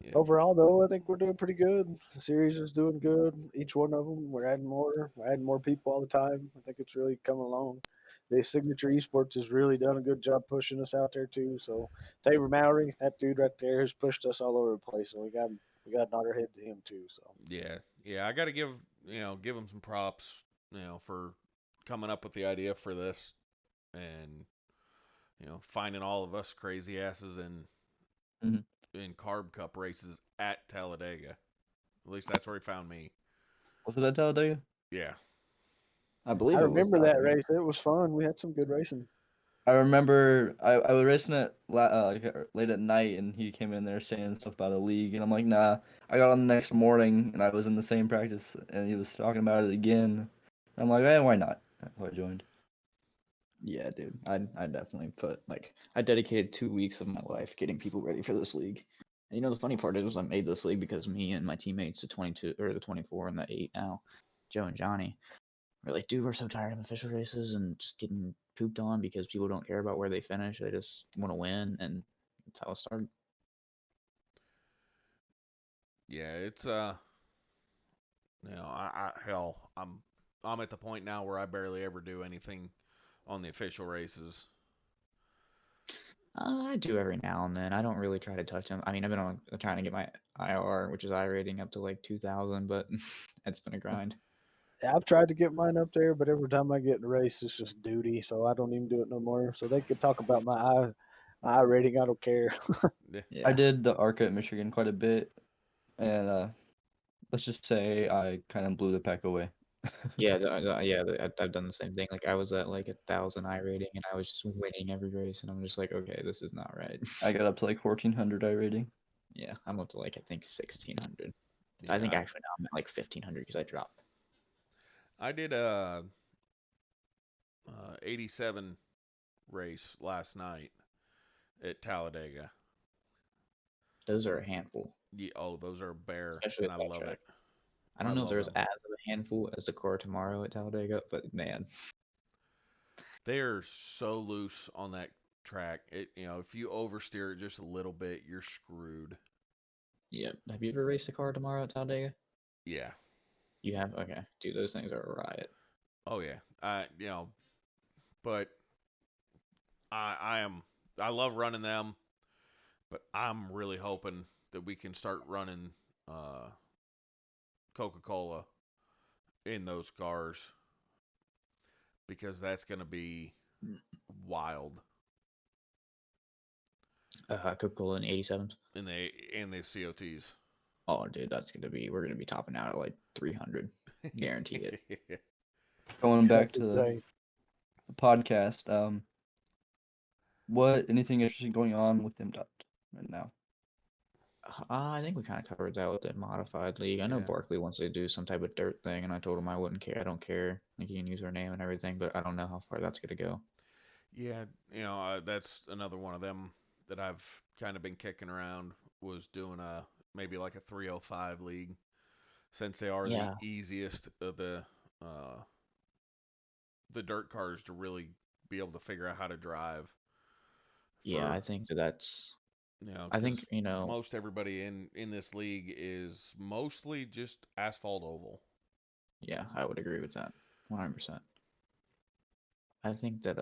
Yeah. Overall, though, I think we're doing pretty good. The series is doing good. Each one of them, we're adding more. We're adding more people all the time. I think it's really coming along. The Signature Esports has really done a good job pushing us out there too. So Tabor Mowry, that dude right there, has pushed us all over the place, and we got to nod our head to him too. So Yeah. I got to give him some props, for coming up with the idea for this, and finding all of us crazy asses and Mhm. in Carb Cup races at Talladega. At least that's where he found me. Was it at Talladega? Yeah. I believe I it was remember that Talladega. race. It was fun. We had some good racing. I remember I was racing it late at night, and he came in there saying stuff about a league, and I'm like, nah. I got on the next morning, and I was in the same practice, and he was talking about it again. I'm like, why not? So I joined. Yeah, dude. I definitely I dedicated 2 weeks of my life getting people ready for this league. And the funny part is I made this league because me and my teammates, the 22 or the 24 and the 8 now, Joe and Johnny, were like, dude, we're so tired of official races and just getting pooped on because people don't care about where they finish. They just want to win, and that's how it started. Yeah, it's hell, I'm at the point now where I barely ever do anything on the official races. I do every now and then. I don't really try to touch them. I mean, I've been trying to get my IR, which is I rating, up to like 2,000, but it's been a grind. I've tried to get mine up there, but every time I get in a race, it's just duty, so I don't even do it no more. So they could talk about my I rating. I don't care. I Yeah. did the Arca at Michigan quite a bit, and let's just say I kind of blew the pack away. Yeah, I've done the same thing. Like I was at like 1,000 I rating, and I was just winning every race, and I'm just like, okay, this is not right. I got up to like 1,400 I rating. Yeah, I'm up to like I think 1,600. I think Yeah, actually now I'm at like 1,500 because I dropped. I did 87 race last night at Talladega. Those are a handful, Yeah, oh, those are a bear, especially and at I that love track. it. I I don't know if love there's them. as of a handful as the car tomorrow at Talladega, but man, They are so loose on that track. If you oversteer it just a little bit, you're screwed. yeah. Have you ever raced a car tomorrow at Talladega? Yeah. You have? Okay, dude, those things are a riot. Oh yeah. But I love running them, but I'm really hoping that we can start running uh, Coca-Cola in those cars because that's going to be wild Coca-Cola in 87s. in the COTs. Oh, dude, we're gonna be topping out at like 300, guarantee it. Going back That's to insane. the podcast, anything interesting going on with MDOT right now? I think we kind of covered that with the modified league. I know Yeah. Barkley wants to do some type of dirt thing, and I told him I wouldn't care. I don't care. Like, you can use our name and everything, but I don't know how far that's gonna go. Yeah, that's another one of them that I've kind of been kicking around was doing maybe like a 305 league since they are the Yeah, easiest of the dirt cars to really be able to figure out how to drive yeah, for I think that's. I because think most everybody in this league is mostly just asphalt oval. yeah, I would agree with that, 100%. I think that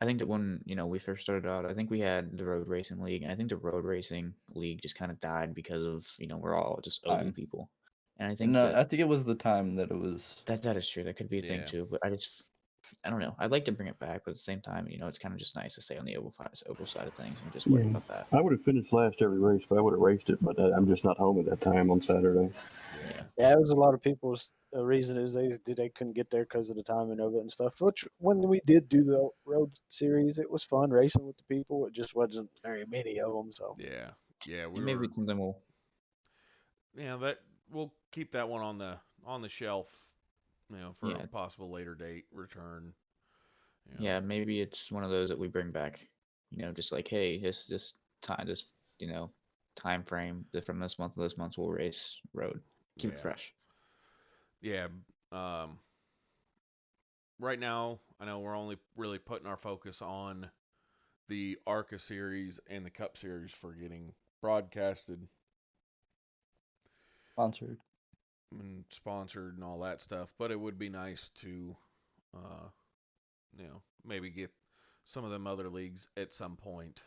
I think that when we first started out, I think we had the road racing league, and I think the road racing league just kind of died because of we're all just old Time. people, and I think No, that I think it was the time that it was. that is true. That could be a thing Yeah. too, but I don't know. I'd like to bring it back, but at the same time, it's kind of just nice to stay on the oval side of things and just worry Yeah. about that. I would have finished last every race if I would have raced it, but I'm just not home at that time on Saturday. Yeah. Yeah, it was a lot of people's reason is they couldn't get there because of the timing of it and stuff. Which when we did do the road series, it was fun racing with the people. It just wasn't very many of them. So Yeah. Yeah, we And maybe were something will. that we'll keep that one on the shelf, for a Yeah. possible later date return. Yeah. Maybe it's one of those that we bring back. Just like, hey, this time, you know, time frame from this month to this month, we'll race road. Keep it Yeah. fresh. Yeah. Um right now, I know we're only really putting our focus on the Arca series and the Cup series for getting broadcasted Sponsored. and sponsored and all that stuff. But it would be nice to, maybe get some of them other leagues at some point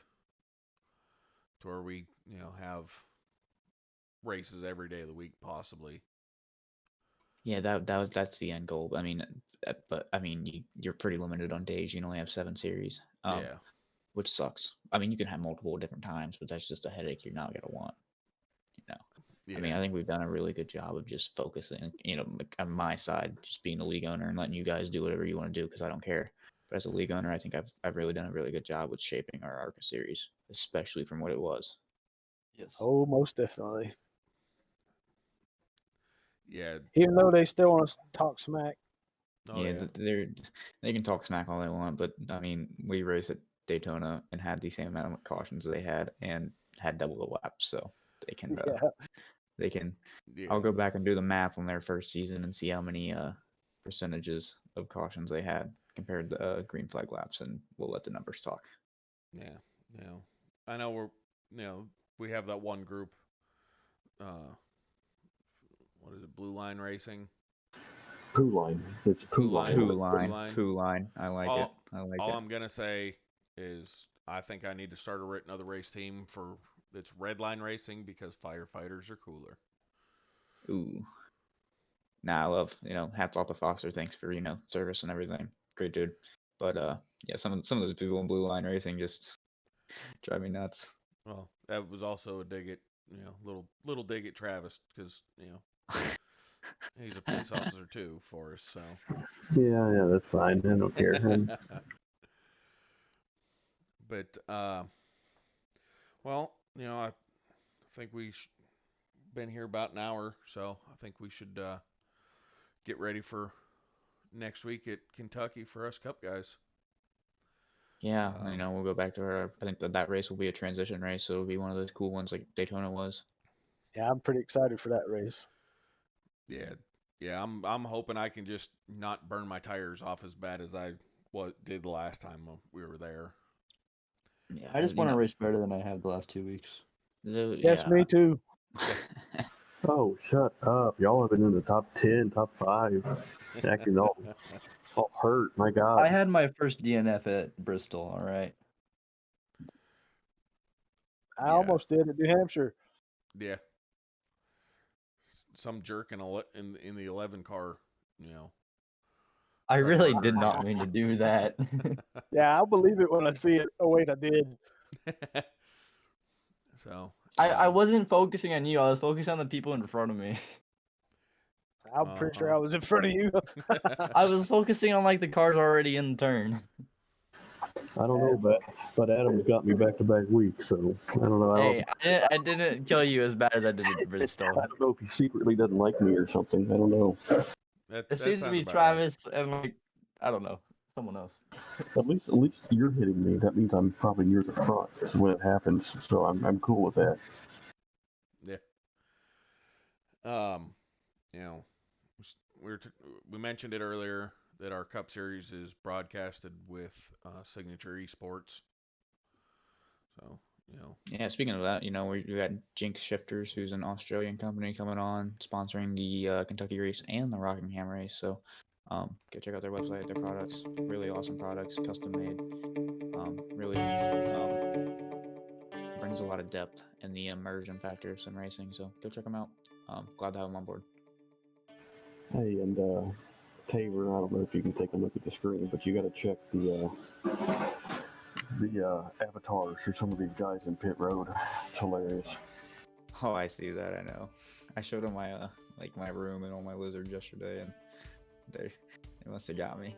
to where we, have races every day of the week, possibly. Yeah, that's the end goal. I mean, but I mean, you're pretty limited on days. You only have 7 series. Yeah. which sucks. I mean, you can have multiple different times, but that's just a headache you're not gonna want. You know. Yeah. I mean, I think we've done a really good job of just focusing, on my side, just being a league owner and letting you guys do whatever you want to do because I don't care. But as a league owner, I think I've really done a really good job with shaping our Arca series, especially from what it was. Yes. Oh, most definitely. Yeah. Even though they still want to talk smack. Oh yeah, yeah. they can talk smack all they want, but I mean, we raced at Daytona and had the same amount of cautions they had and had double the laps, so they can Yeah. they can. Yeah. I'll go back and do the math on their first season and see how many percentages of cautions they had compared to green flag laps, and we'll let the numbers talk. Yeah. You know, I know we have that one group. What is it? Blue Line Racing. Poo line. It's Poo poo line. line. Poo line. I like it. I like All it. I'm gonna say is I think I need to start another race team for that's red line racing because firefighters are cooler. Ooh. Nah, I love, hats off to Foster. Thanks for, service and everything. Great dude. But yeah, some of those people in blue line racing just drive me nuts. Well, that was also a dig at little dig at Travis because he's a police officer too for us. So Yeah, that's fine. I don't care. but well, I think we've been here about an hour, so I think we should get ready for next week at Kentucky for us Cup guys. Yeah, we'll go back to I think that race will be a transition race, so it'll be one of those cool ones like Daytona was. Yeah, I'm pretty excited for that race. Yeah, I'm hoping I can just not burn my tires off as bad as I did the last time we were there. Yeah, I just want to race better than I have the last 2 weeks. Yes, me too. Oh, shut up. Y'all have been in the top 10, top 5. Acting all hurt. My God. I had my first DNF at Bristol, all right? I almost did at New Hampshire. Yeah. Some jerk in the 11 car, I really did not mean to do that. Yeah, I'll believe it when I see it. Oh, wait, I did. So I wasn't focusing on you. I was focusing on the people in front of me. I'm pretty sure I was in front of you. I was focusing on the cars already in the turn. I don't know, but Adam's got me back-to-back weeks, so I don't know. Hey, I didn't kill you as bad as I did at Bristol. I don't know if he secretly doesn't like me or something. I don't know. It seems to be Travis and I don't know, someone else. At least you're hitting me. That means I'm probably near the front when it happens. So I'm cool with that. Yeah. We mentioned it earlier that our Cup Series is broadcasted with Signature Esports. So, Yeah, speaking of that, we got Jinx Shifters, who's an Australian company, coming on, sponsoring the Kentucky race and the Rockingham race. So go check out their website, their products. Really awesome products, custom made. Really brings a lot of depth in the immersion factor of sim racing. So go check them out. Glad to have them on board. Hey, and Taylor, I don't know if you can take a look at the screen, but you got to check the avatars for some of these guys in pit road. It's hilarious. Oh, I see that. I know. I showed them my my room and all my lizards yesterday, and they must have got me.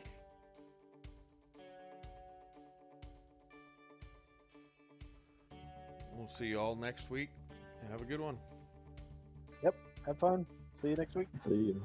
we'll see you all next week. Have a good one. Yep. Have fun. See you next week. See you.